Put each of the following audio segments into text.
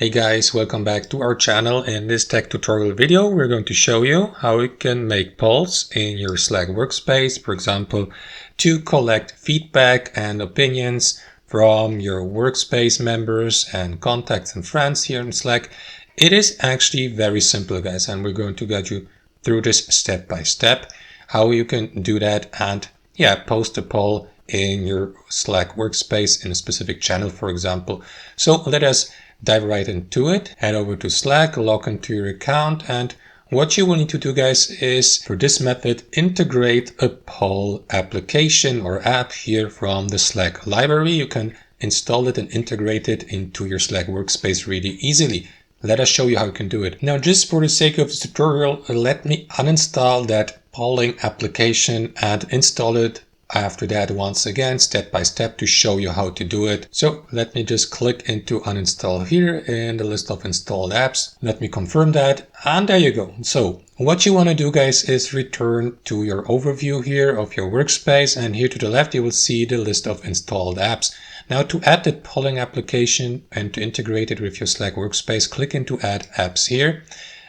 Hey guys, welcome back to our channel. In this tech tutorial video, we're going to show you how you can make polls in your Slack workspace, for example, to collect feedback and opinions from your workspace members and contacts and friends here in Slack. It is actually very simple, guys, and we're going to guide you through this step by step, how you can do that and post a poll in your Slack workspace in a specific channel, for example. So let us dive right into it. Head over to Slack, log into your account, and what you will need to do, guys, is for this method, integrate a poll application or app here from the Slack library. You can install it and integrate it into your Slack workspace really easily. Let us show you how you can do it. Now, just for the sake of this tutorial, let me uninstall that polling application and install it after that once again, step by step, to show you how to do it. So let me just click into uninstall here in the list of installed apps. Let me confirm that, and there you go. So what you want to do, guys, is return to your overview here of your workspace, and here to the left you will see the list of installed apps. Now, to add the polling application and to integrate it with your Slack workspace, click into add apps here,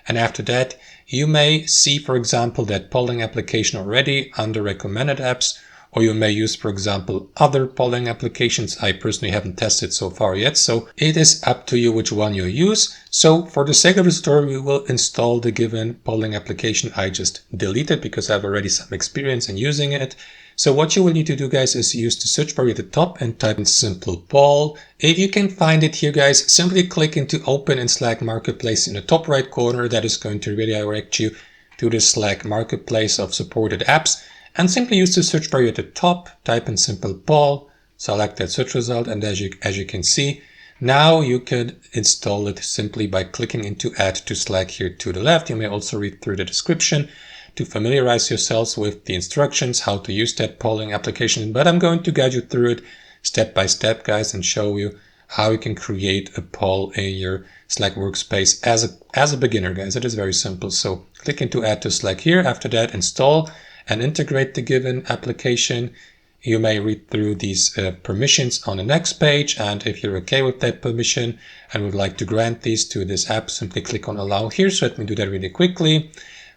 and after that you may see, for example, that polling application already under recommended apps, or you may use, for example, other polling applications. I personally haven't tested so far yet, so it is up to you which one you use. So for the sake of the tutorial, we will install the given polling application I just deleted because I have already some experience in using it. So what you will need to do, guys, is use the search bar at the top and type in simple poll. If you can find it here, guys, simply click into open in Slack Marketplace in the top right corner. That is going to redirect you to the Slack Marketplace of supported apps. And simply use the search bar at the top, type in simple poll, select that search result, and as you can see, now you could install it simply by clicking into add to Slack here to the left. You may also read through the description to familiarize yourselves with the instructions, how to use that polling application, but I'm going to guide you through it step by step, guys, and show you how you can create a poll in your Slack workspace as a beginner, guys. It is very simple. So click into add to Slack here. After that, install and integrate the given application. You may read through these permissions on the next page, and if you're okay with that permission and would like to grant these to this app, simply click on allow here. So let me do that really quickly.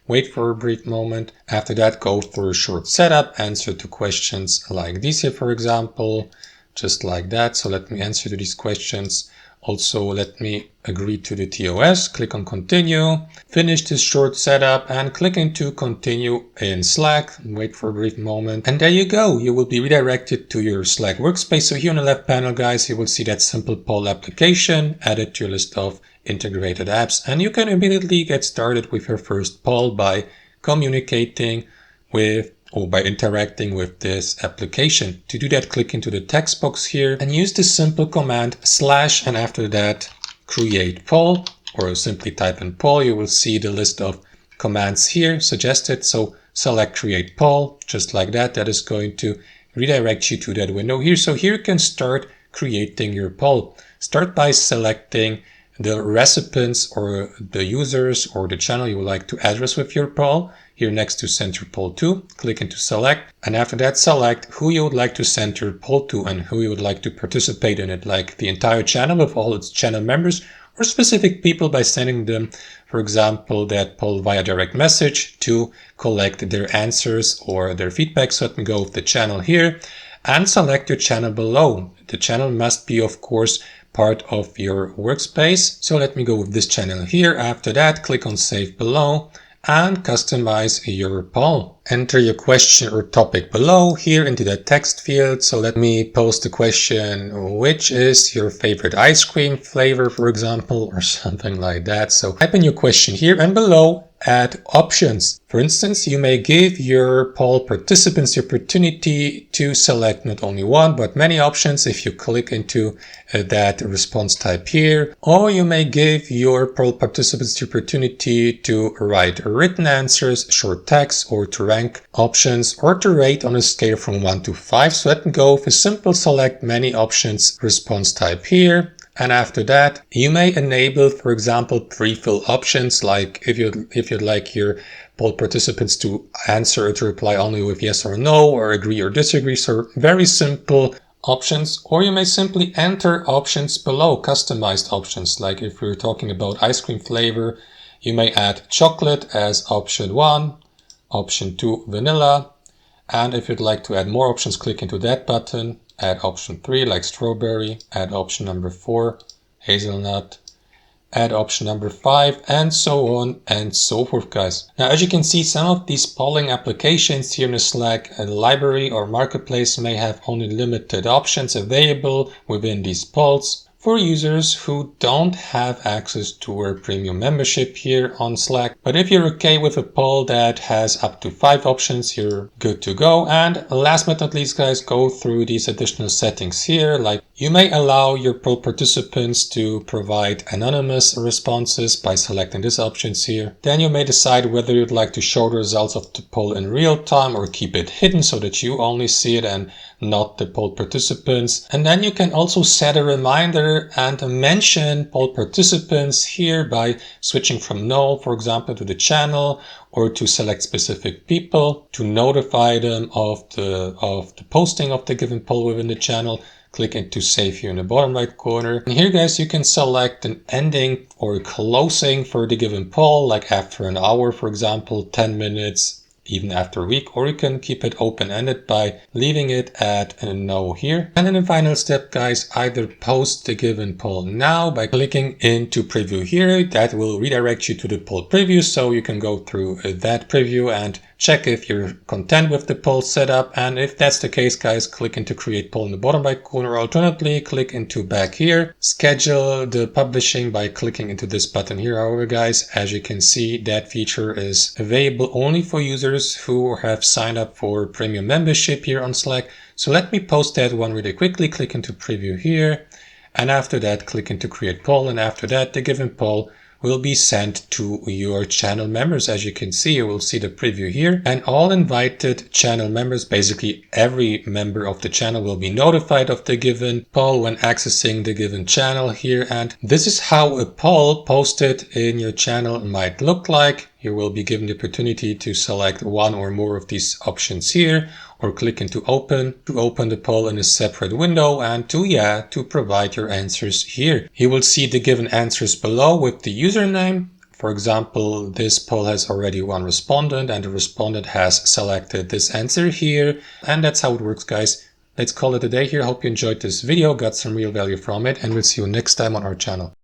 Wait for a brief moment. After that, go through a short setup, answer to questions like these here, for example, just like that. So let me answer to these questions. Also, let me agree to the TOS, click on continue, finish this short setup and click into continue in Slack, wait for a brief moment, and there you go. You will be redirected to your Slack workspace. So here on the left panel, guys, you will see that simple poll application added to your list of integrated apps, and you can immediately get started with your first poll by communicating with or by interacting with this application. To do that, click into the text box here and use the simple command / and after that create poll, or simply type in poll. You will see the list of commands here suggested. So select create poll, just like that. That is going to redirect you to that window here. So here you can start creating your poll. Start by selecting the recipients or the users or the channel you would like to address with your poll. Here next to send your poll to, click into select, and after that select who you would like to send your poll to and who you would like to participate in it, like the entire channel with all its channel members or specific people by sending them, for example, that poll via direct message to collect their answers or their feedback. So let me go with the channel here and select your channel below. The channel must be, of course, part of your workspace. So let me go with this channel here. After that, click on save below and customize your poll. Enter your question or topic below here into the text field. So let me post the question, which is your favorite ice cream flavor, for example, or something like that. So type in your question here and below add options. For instance, you may give your poll participants the opportunity to select not only one, but many options if you click into that response type here. Or you may give your poll participants the opportunity to write written answers, short text, or to rank options, or to rate on a scale from 1 to 5. So let me go with a simple select many options response type here. And after that, you may enable, for example, pre-fill options, like if you'd like your poll participants to answer or to reply only with yes or no, or agree or disagree. So very simple options, or you may simply enter options below, customized options. Like if we're talking about ice cream flavor, you may add chocolate as option 1, option 2 vanilla, and if you'd like to add more options, click into that button, add option 3 like strawberry, add option number 4 hazelnut, add option number 5, and so on and so forth, guys. Now, as you can see, some of these polling applications here in the Slack library or marketplace may have only limited options available within these polls for users who don't have access to our premium membership here on Slack. But if you're okay with a poll that has up to 5 options, you're good to go. And last but not least, guys, go through these additional settings here. Like you may allow your poll participants to provide anonymous responses by selecting these options here. Then you may decide whether you'd like to show the results of the poll in real time or keep it hidden so that you only see it and not the poll participants. And then you can also set a reminder and mention poll participants here by switching from no, for example, to the channel, or to select specific people to notify them of the posting of the given poll within the channel. Click into save here in the bottom right corner. And here, guys, you can select an ending or closing for the given poll, like after an hour, for example, 10 minutes, even after a week, or you can keep it open-ended by leaving it at a no here. And then the final step, guys, either post the given poll now by clicking into preview here. That will redirect you to the poll preview, so you can go through that preview and check if you're content with the poll setup. And if that's the case, guys, click into create poll in the bottom right corner. Alternatively, click into back here, schedule the publishing by clicking into this button here. However, guys, as you can see, that feature is available only for users who have signed up for premium membership here on Slack. So let me post that one really quickly. Click into preview here. And after that, click into create poll. And after that, the given poll will be sent to your channel members. As you can see, you will see the preview here, and all invited channel members, basically every member of the channel, will be notified of the given poll when accessing the given channel here. And this is how a poll posted in your channel might look like. You will be given the opportunity to select one or more of these options here, or click into open to open the poll in a separate window and to provide your answers here. You will see the given answers below with the username. For example, this poll has already one respondent and the respondent has selected this answer here. And that's how it works, guys. Let's call it a day here. Hope you enjoyed this video, got some real value from it, and we'll see you next time on our channel.